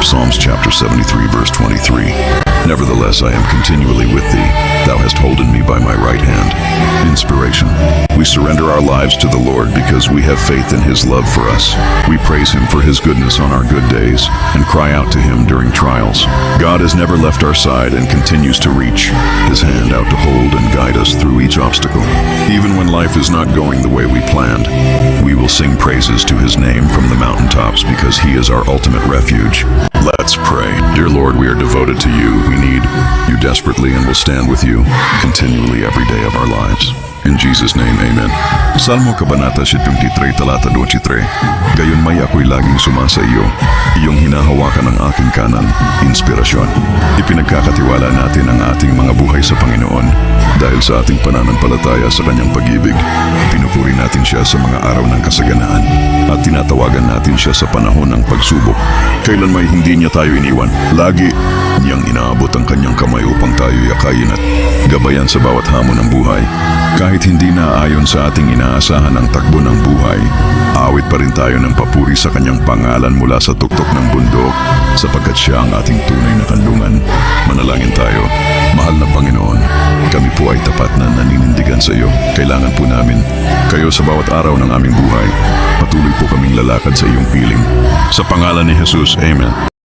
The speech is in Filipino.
Psalms chapter 73 verse 23. Nevertheless, I am continually with thee. Thou hast holden me by my right hand. Inspiration. We surrender our lives to the Lord because we have faith in his love for us. We praise him for his goodness on our good days and cry out to him during trials. God has never left our side and continues to reach his hand out to hold and guide us through each obstacle. Even when life is not going the way we planned, we will sing praises to his name from the mountaintops because he is our ultimate refuge. Let's pray. Dear Lord, we are devoted to you. We need you desperately and will stand with you continually every day of our lives. In Jesus' name, Amen. Salmo Kabanata 73, talata 23. Gayon may ako'y laging sumasa iyo, iyong hinahawakan ang aking kanan, inspirasyon. Ipinagkakatiwala natin ang ating mga buhay sa Panginoon dahil sa ating pananampalataya sa kanyang pag-ibig. Pinupuri natin siya sa mga araw ng kasaganaan at tinatawagan natin siya sa panahon ng pagsubok. Kailan may hindi niya tayo iniwan, lagi niyang inaabot ang kanyang kamay upang tayo yakayin at gabayan sa bawat hamon ng buhay. Kahit hindi na ayon sa ating inaasahan ang takbo ng buhay, awit pa rin tayo ng papuri sa kanyang pangalan mula sa tuktok ng bundok sapagkat siya ang ating tunay na kanlungan. Manalangin tayo. Mahal na Panginoon, kami po ay tapat na naninindigan sa iyo. Kailangan po namin kayo sa bawat araw ng aming buhay. Patuloy po kaming lalakad sa iyong piling. Sa pangalan ni Jesus, Amen.